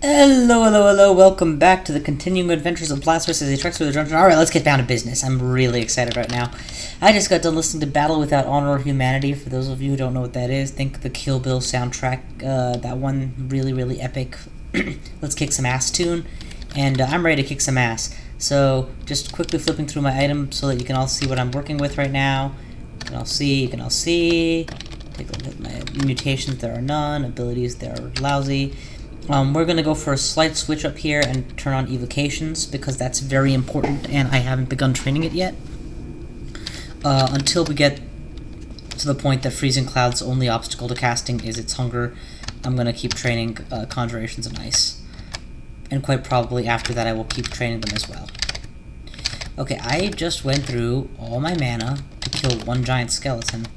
Hello, hello, hello, welcome back to the continuing adventures of Blastoise as he treks through the dungeon. Alright, let's get down to business. I'm really excited right now. I just got done listening to Battle Without Honor or Humanity. For those of you who don't know what that is, think the Kill Bill soundtrack, that one really epic Let's Kick Some Ass tune. And I'm ready to kick some ass. So, just quickly flipping through my items so that you can all see what I'm working with right now. You can all see. Take a look at my mutations, there are none. Abilities, they are lousy. We're going to go for a slight switch up here and turn on evocations because that's very important and I haven't begun training it yet. Until we get to the point that Freezing Cloud's only obstacle to casting is its hunger, I'm going to keep training Conjurations and Ice. And quite probably after that I will keep training them as well. Okay, I just went through all my mana to kill one giant skeleton.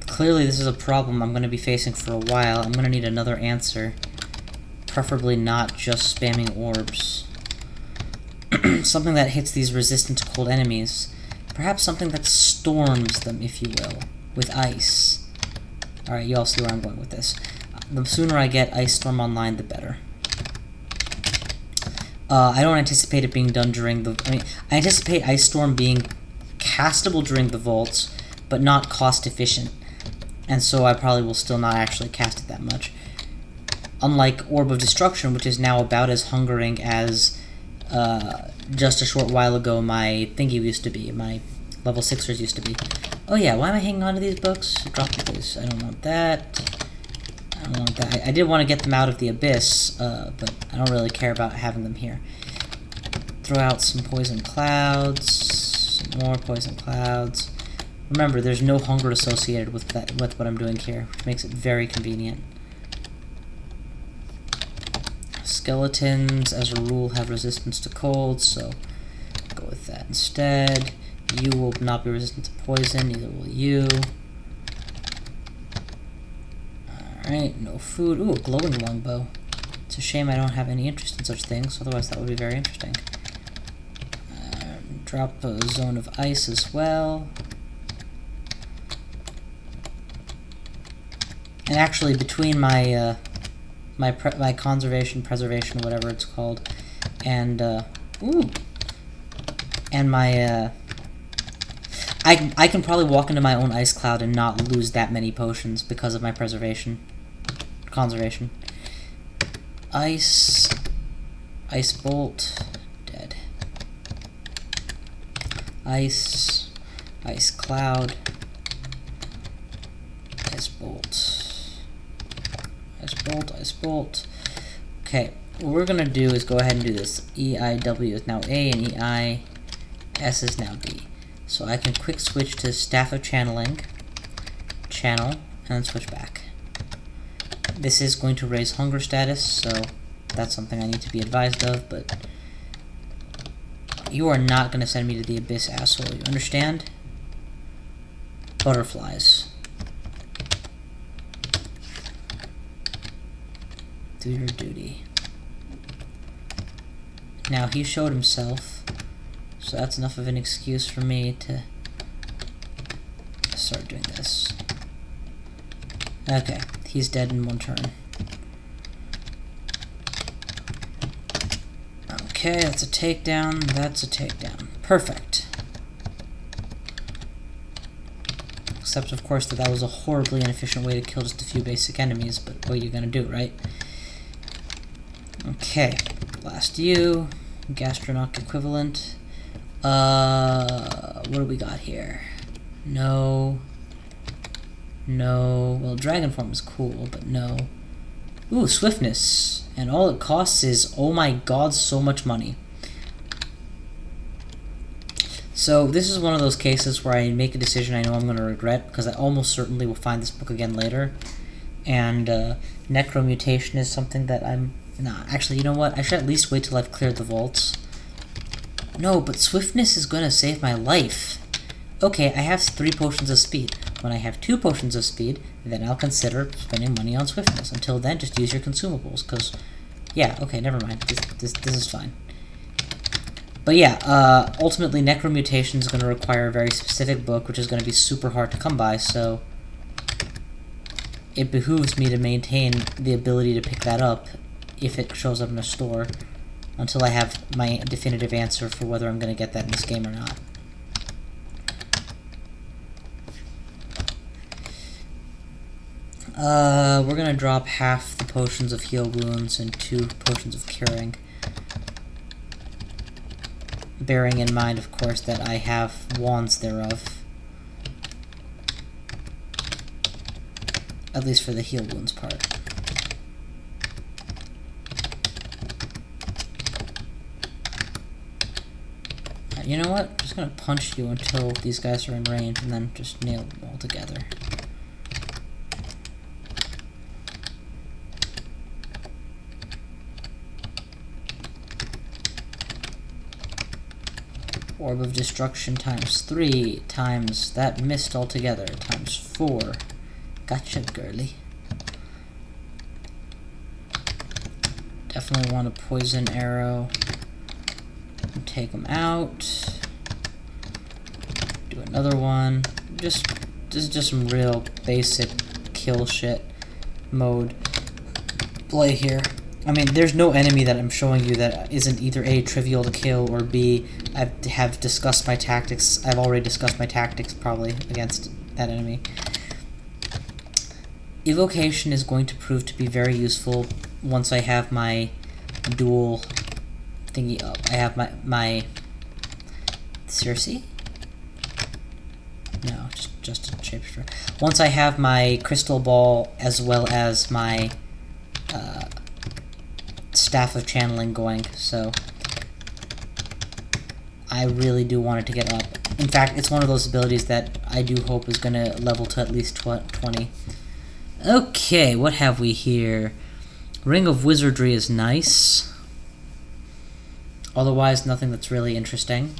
Clearly this is a problem I'm going to be facing for a while. I'm going to need another answer. Preferably not just spamming orbs. Something that hits these resistant to cold enemies. Perhaps something that storms them, if you will, with ice. Alright, you all see where I'm going with this. The sooner I get Ice Storm online, the better. I don't anticipate it being done during the... I anticipate Ice Storm being castable during the vaults, but not cost efficient. And so I probably will still not actually cast it that much. Unlike Orb of Destruction, which is now about as hungering as just a short while ago my thingy used to be, my level 6ers used to be. Oh yeah, why am I hanging on to these books? Drop them, please. I don't want that. I don't want that. I did want to get them out of the Abyss, but I don't really care about having them here. Throw out some Poison Clouds, some more Poison Clouds. Remember, there's no hunger associated with what I'm doing here, which makes it very convenient. Skeletons, as a rule, have resistance to cold, so go with that instead. You will not be resistant to poison, neither will you. Alright, no food. Ooh, a glowing longbow. It's a shame I don't have any interest in such things, otherwise that would be very interesting. Drop a zone of ice as well. And actually, between my my conservation, preservation, whatever it's called, and my I can probably walk into my own ice cloud and not lose that many potions because of my conservation. Ice bolt, dead. Ice cloud, ice bolt. Ice bolt. Okay, what we're gonna do is go ahead and do this. EIW is now A and EIS is now B. So I can quick switch to Staff of Channeling, channel, and then switch back. This is going to raise hunger status, so that's something I need to be advised of, but you are not gonna send me to the Abyss, asshole, you understand? Butterflies. Do your duty. Now, he showed himself, so that's enough of an excuse for me to start doing this. Okay, he's dead in one turn. Okay, that's a takedown, that's a takedown. Perfect. Except, of course, that was a horribly inefficient way to kill just a few basic enemies, but what are you gonna do, right? Okay, blast you, gastronoc equivalent. What do we got here? No. Well, dragon form is cool, but no. Ooh, swiftness, and all it costs is, oh my god, so much money. So this is one of those cases where I make a decision I know I'm going to regret, because I almost certainly will find this book again later. And necromutation is something that I'm... Nah, actually, you know what? I should at least wait till I've cleared the vaults. No, but swiftness is going to save my life. Okay, I have 3 potions of speed. When I have 2 potions of speed, then I'll consider spending money on swiftness. Until then, just use your consumables, because... Yeah, okay, never mind. This is fine. But yeah, ultimately, necromutation is going to require a very specific book, which is going to be super hard to come by, so... It behooves me to maintain the ability to pick that up if it shows up in a store until I have my definitive answer for whether I'm going to get that in this game or not. We're going to drop half the potions of heal wounds and 2 potions of curing. Bearing in mind, of course, that I have wands thereof. At least for the heal wounds part. You know what? I'm just gonna punch you until these guys are in range and then just nail them all together. Orb of Destruction times 3 times that missed altogether times 4. Gotcha, girly. Definitely want a poison arrow. Take them out. Do another one. This is just some real basic kill shit mode play here. I mean, there's no enemy that I'm showing you that isn't either A, trivial to kill, or B, I've discussed my tactics. I've already discussed my tactics probably against that enemy. Evocation is going to prove to be very useful once I have my dual thingy up. I have my Circe? No, just a shapeshifter. Once I have my crystal ball as well as my staff of channeling going, so I really do want it to get up. In fact, it's one of those abilities that I do hope is going to level to at least 20. Okay, what have we here? Ring of Wizardry is nice. Otherwise, nothing that's really interesting.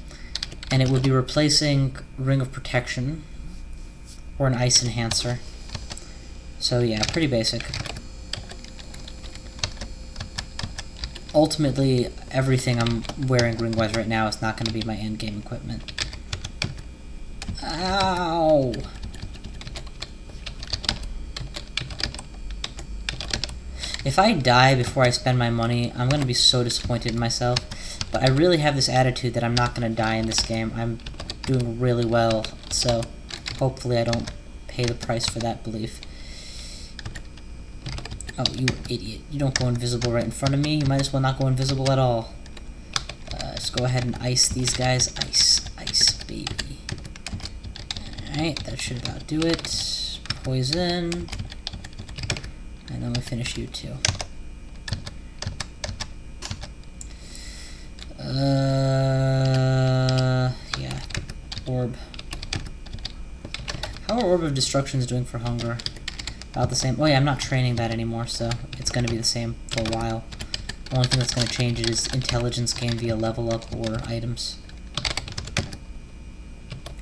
And it would be replacing Ring of Protection or an Ice Enhancer. So yeah, pretty basic. Ultimately, everything I'm wearing ring-wise right now is not going to be my endgame equipment. Ow! If I die before I spend my money, I'm going to be so disappointed in myself. But I really have this attitude that I'm not going to die in this game. I'm doing really well, so hopefully I don't pay the price for that belief. Oh, you idiot. You don't go invisible right in front of me. You might as well not go invisible at all. Let's go ahead and ice these guys. Ice, ice, baby. Alright, that should about do it. Poison. And then we finish you too. Yeah. Orb. How are Orb of Destructions doing for hunger? About the same. Oh yeah, I'm not training that anymore, so it's going to be the same for a while. The only thing that's going to change it is intelligence gained via level up or items.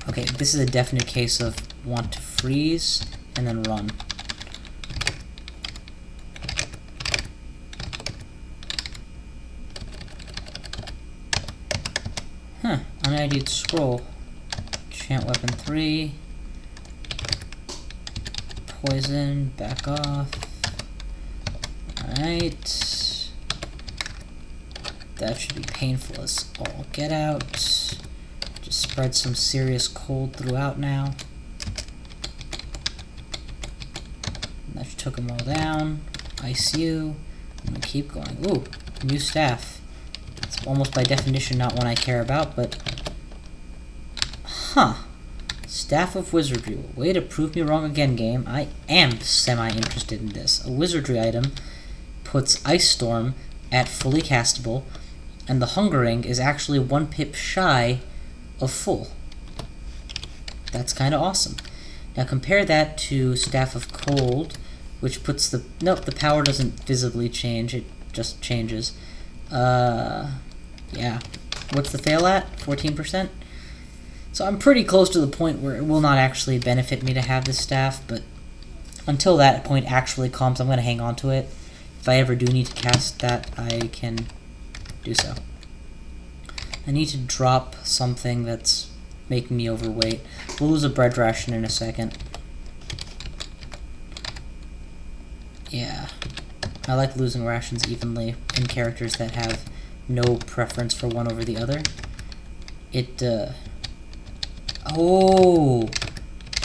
Okay, this is a definite case of want to freeze and then run. Huh, unID'd scroll. Chant weapon 3. Poison, back off. Alright. That should be painful as all get out. Just spread some serious cold throughout now. That took them all down. Ice you. And keep going. Ooh, new staff. It's almost by definition not one I care about, but... Huh. Staff of Wizardry. Way to prove me wrong again, game. I am semi-interested in this. A wizardry item puts Ice Storm at fully castable, and the Hungering is actually 1 pip shy of full. That's kind of awesome. Now compare that to Staff of Cold, which puts the... Nope, the power doesn't visibly change, it just changes. Yeah. What's the fail at? 14%? So I'm pretty close to the point where it will not actually benefit me to have this staff, but until that point actually comes, I'm going to hang on to it. If I ever do need to cast that, I can do so. I need to drop something that's making me overweight. We'll lose a bread ration in a second. Yeah. I like losing rations evenly in characters that have no preference for one over the other. Oh!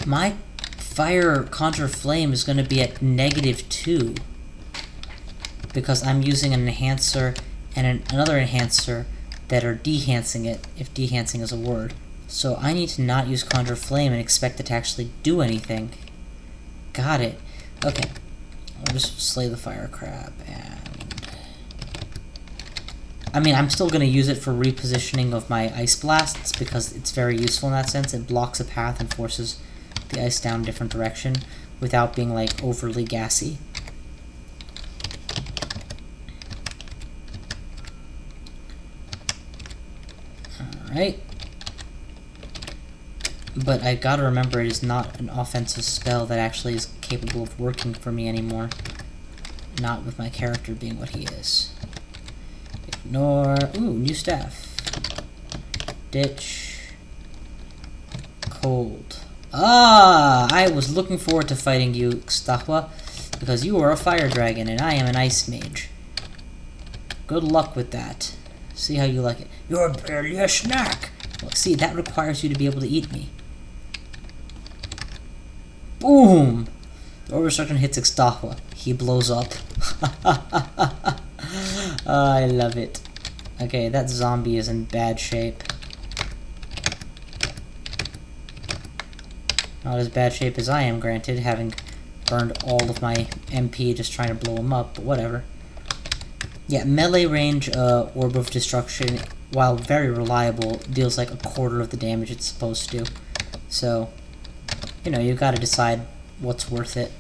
My fire conjure flame is going to be at -2. Because I'm using an enhancer and another enhancer that are dehancing it, if dehancing is a word. So I need to not use conjure flame and expect it to actually do anything. Got it. Okay. I'll just slay the fire crab and... I mean, I'm still going to use it for repositioning of my ice blasts because it's very useful in that sense. It blocks a path and forces the ice down a different direction without being, like, overly gassy. Alright. But I gotta remember it is not an offensive spell that actually is capable of working for me anymore. Not with my character being what he is. Ignore... Ooh, new staff. Ditch. Cold. Ah! I was looking forward to fighting you, Xtahua, because you are a fire dragon and I am an ice mage. Good luck with that. See how you like it. You're barely a snack! Well, see, that requires you to be able to eat me. Boom! The Overdestruction hits Xtahua. He blows up. I love it. Okay, that zombie is in bad shape. Not as bad shape as I am, granted, having burned all of my MP just trying to blow him up, but whatever. Yeah, melee range Orb of Destruction, while very reliable, deals like 1/4 of the damage it's supposed to. So, you know, you've got to decide what's worth it.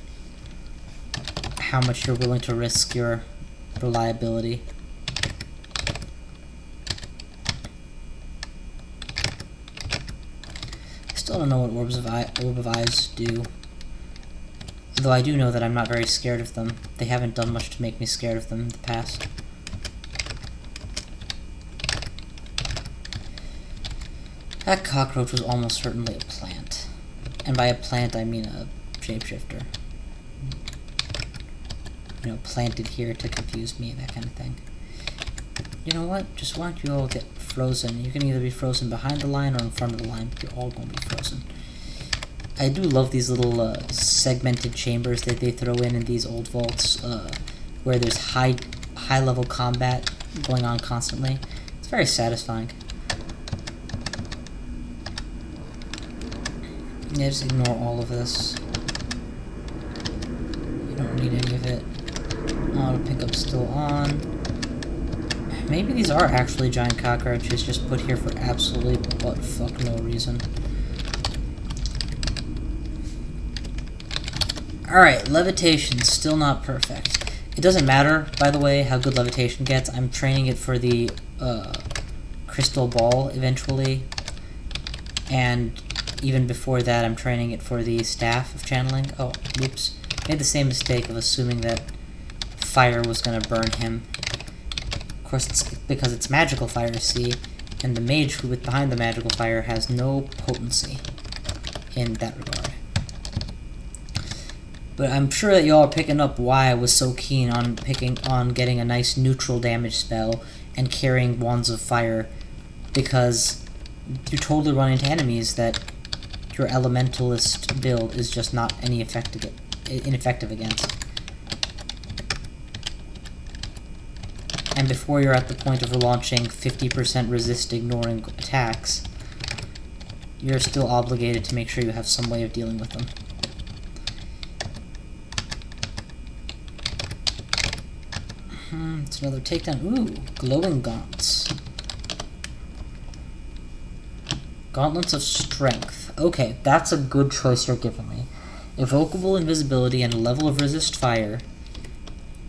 How much you're willing to risk your reliability. I still don't know what Orb of Eyes do. Though I do know that I'm not very scared of them. They haven't done much to make me scared of them in the past. That cockroach was almost certainly a plant. And by a plant, I mean a shapeshifter. You know, planted here to confuse me, that kind of thing. You know what? Just why don't you all get frozen? You can either be frozen behind the line or in front of the line, but you're all going to be frozen. I do love these little segmented chambers that they throw in these old vaults, where there's high-level combat going on constantly. It's very satisfying. Yeah, just ignore all of this. You don't need any of it. Auto pickup still on. Maybe these are actually giant cockroaches just put here for absolutely butt-fuck no reason. Alright, levitation, still not perfect. It doesn't matter, by the way, how good levitation gets. I'm training it for the crystal ball eventually. And even before that, I'm training it for the staff of channeling. Oh, whoops. Made the same mistake of assuming that fire was going to burn him. Of course, it's because it's magical fire, see? And the mage who behind the magical fire has no potency in that regard. But I'm sure that y'all are picking up why I was so keen on getting a nice neutral damage spell and carrying Wands of Fire, because you totally run into enemies that your Elementalist build is just not ineffective against. And before you're at the point of launching 50% resist ignoring attacks, you're still obligated to make sure you have some way of dealing with them. It's another takedown. Ooh, glowing gaunts. Gauntlets of Strength. Okay, that's a good choice you're giving me. Evocable invisibility and a level of resist fire,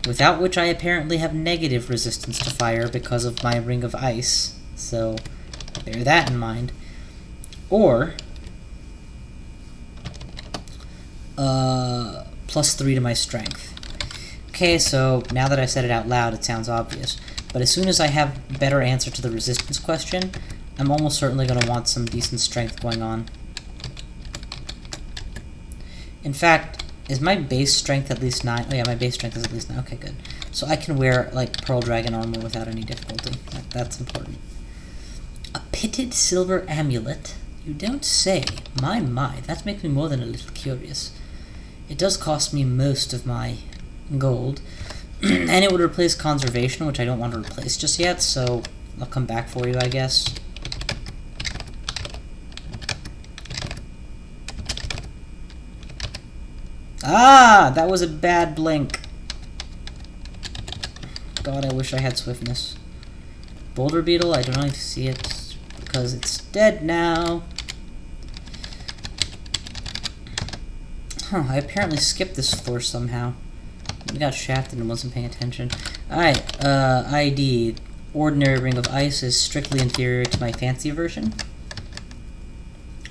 without which I apparently have negative resistance to fire because of my ring of ice, so bear that in mind. Or +3 to my strength. Okay, so now that I said it out loud, it sounds obvious. But as soon as I have a better answer to the resistance question, I'm almost certainly going to want some decent strength going on. In fact, is my base strength at least 9? Oh yeah, my base strength is at least 9. Okay, good. So I can wear, like, Pearl Dragon armor without any difficulty. That's important. A pitted silver amulet? You don't say. My, that makes me more than a little curious. It does cost me most of my gold. And it would replace conservation, which I don't want to replace just yet, so I'll come back for you, I guess. Ah! That was a bad blink. God, I wish I had swiftness. Boulder Beetle, I don't need to see it because it's dead now. Huh, I apparently skipped this floor somehow. I got shafted and wasn't paying attention. Alright, ID. Ordinary Ring of Ice is strictly inferior to my fancy version.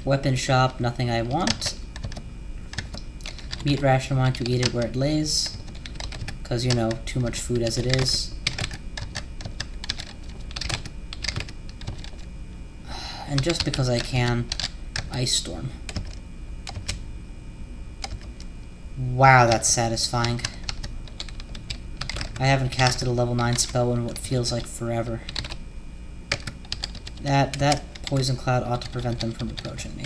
Weapon shop, nothing I want. Meat ration, want to eat it where it lays. Because, you know, too much food as it is. And just because I can, Ice Storm. Wow, that's satisfying. I haven't casted a level 9 spell in what feels like forever. That poison cloud ought to prevent them from approaching me.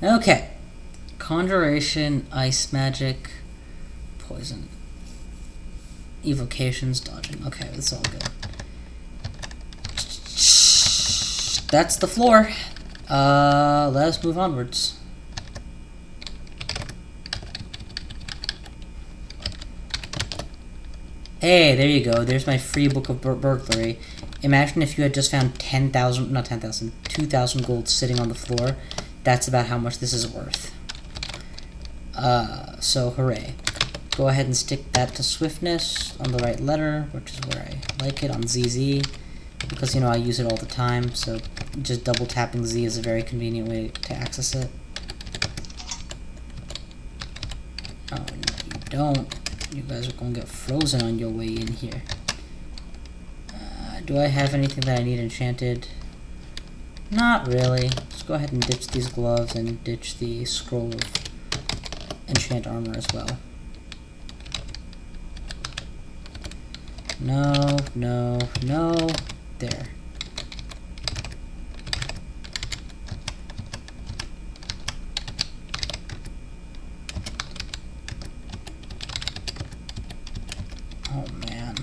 Okay. Conjuration, ice magic, poison. Evocations, dodging. Okay, that's all good. That's the floor. Let us move onwards. Hey, there you go. There's my free book of burglary. Imagine if you had just found 10,000, not 10,000, 2,000 gold sitting on the floor. That's about how much this is worth. So hooray. Go ahead and stick that to swiftness on the right letter, which is where I like it, on ZZ. Because, you know, I use it all the time, so just double tapping Z is a very convenient way to access it. Oh, no, you don't. You guys are going to get frozen on your way in here. Do I have anything that I need enchanted? Not really. Let's go ahead and ditch these gloves and ditch the scroll of enchant armor as well. No, no, no. There. Oh man.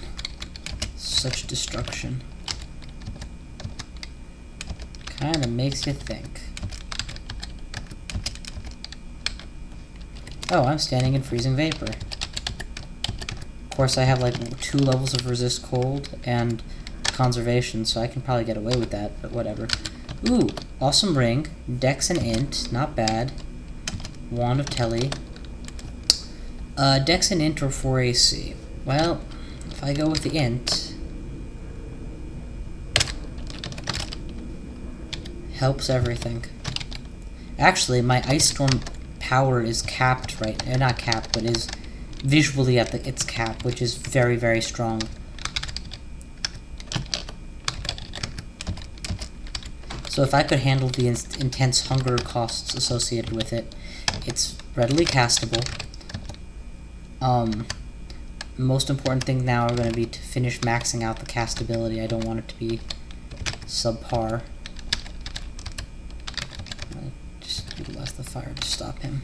Such destruction. Kinda makes you think. Oh, I'm standing in freezing vapor. Of course, I have like 2 levels of resist cold and conservation, so I can probably get away with that, but whatever. Ooh, awesome ring. Dex and int, not bad. Wand of Telly. Dex and int or 4 AC. Well, if I go with the int, helps everything. Actually, my Ice Storm power is capped right, not capped, but is visually at its cap, which is very, very strong. So if I could handle the intense hunger costs associated with it, it's readily castable. Most important thing now are going to be to finish maxing out the castability. I don't want it to be subpar. I'll just utilize the fire to stop him.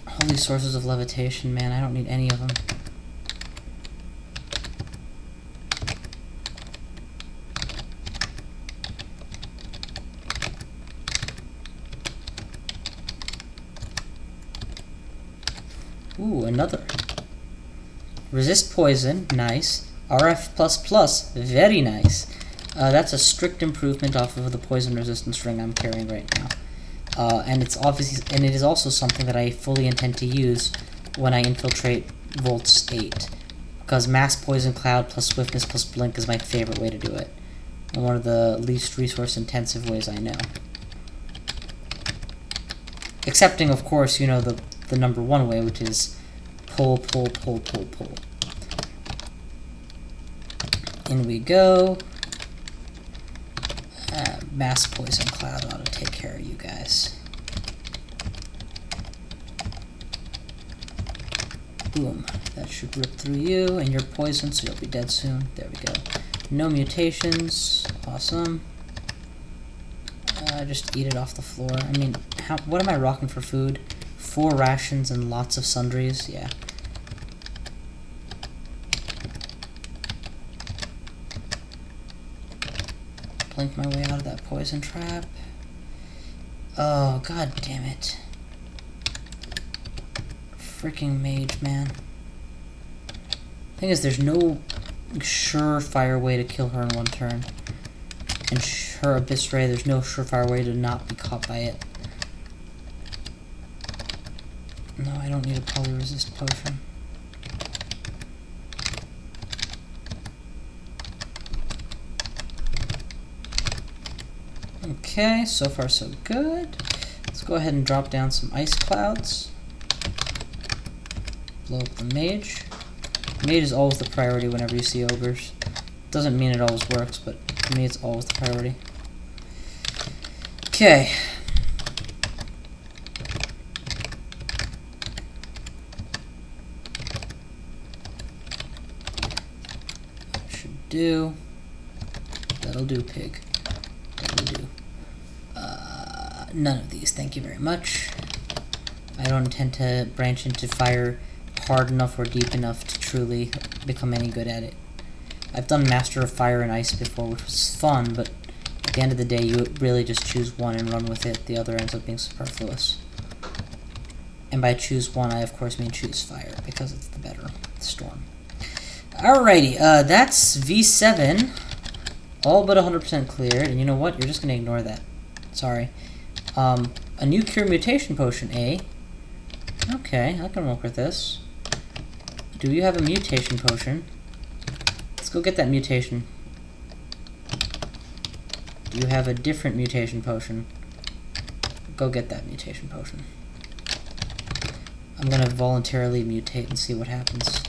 Holy sources of levitation, man, I don't need any of them. Ooh, another. Resist poison, nice. RF++, very nice. That's a strict improvement off of the poison resistance ring I'm carrying right now. And it is also something that I fully intend to use when I infiltrate Volts 8. Because Mass Poison Cloud plus Swiftness plus Blink is my favorite way to do it. And one of the least resource intensive ways I know. Excepting, of course, you know, the number 1 way, which is pull, pull, pull, pull, pull. In we go. Mass Poison Cloud ought to take care of you guys. Boom. That should rip through you, and you're poisoned, so you'll be dead soon. There we go. No mutations. Awesome. Just eat it off the floor. I mean, what am I rocking for food? 4 rations and lots of sundries? Yeah. Blink my way out of that poison trap. Oh, god damn it. Freaking mage, man. Thing is, there's no surefire way to kill her in one turn. And her Abyss Ray, there's no surefire way to not be caught by it. No, I don't need a poly-resist potion. Okay, so far so good. Let's go ahead and drop down some ice clouds. Blow up the mage. Mage is always the priority whenever you see ogres. Doesn't mean it always works, but for me it's always the priority. Okay. Should do. That'll do, pig. That'll do. None of these, thank you very much. I don't intend to branch into fire hard enough or deep enough to truly become any good at it. I've done Master of Fire and Ice before, which was fun, but at the end of the day, you really just choose one and run with it. The other ends up being superfluous. And by choose one, I of course mean choose fire, because it's the better storm. Alrighty, that's V7. All but 100% cleared, and you know what? You're just going to ignore that. Sorry. A new cure mutation potion, eh? Okay, I can work with this. Do you have a mutation potion? Let's go get that mutation. Do you have a different mutation potion? Go get that mutation potion. I'm gonna voluntarily mutate and see what happens.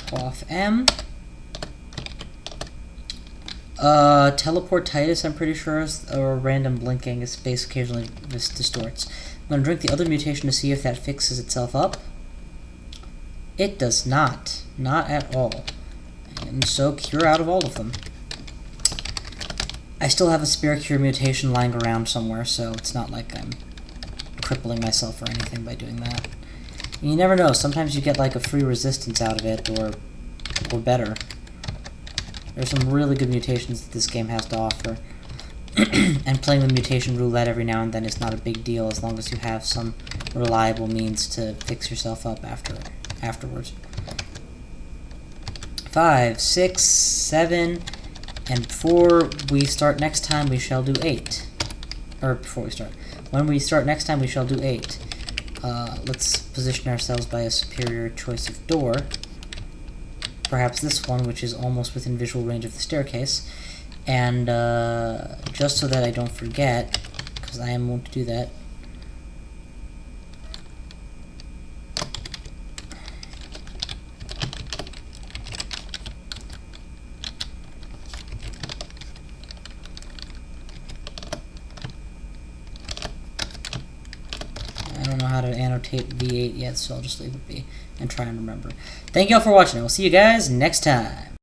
Quaff M. Teleportitis, I'm pretty sure, or random blinking. Its face occasionally distorts. I'm going to drink the other mutation to see if that fixes itself up. It does not. Not at all. And so, cure out of all of them. I still have a spare cure mutation lying around somewhere, so it's not like I'm crippling myself or anything by doing that. And you never know. Sometimes you get like a free resistance out of it, or better. There's some really good mutations that this game has to offer. And playing the mutation roulette every now and then is not a big deal as long as you have some reliable means to fix yourself up afterwards. 5, 6, 7, and before we start next time we shall do 8. Or before we start. When we start next time we shall do 8. Let's position ourselves by a superior choice of door. Perhaps this one, which is almost within visual range of the staircase. And just so that I don't forget, because I am wont to do that. I don't know how to annotate V8 yet, so I'll just leave it be and try and remember. Thank you all for watching. We'll see you guys next time.